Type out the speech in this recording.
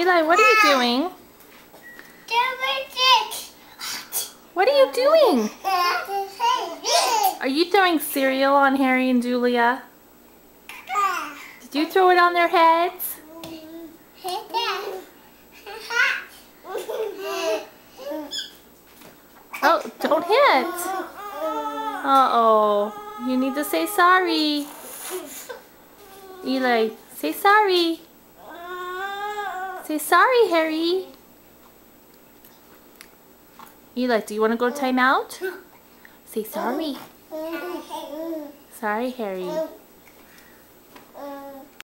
Eli, what are you doing? What are you doing? Are you throwing cereal on Harry and Julia? Did you throw it on their heads? Oh, don't hit. Uh-oh. You need to say sorry. Eli, say sorry. Say sorry, Harry. Eli, do you want to go to timeout? Say sorry. Sorry, Harry.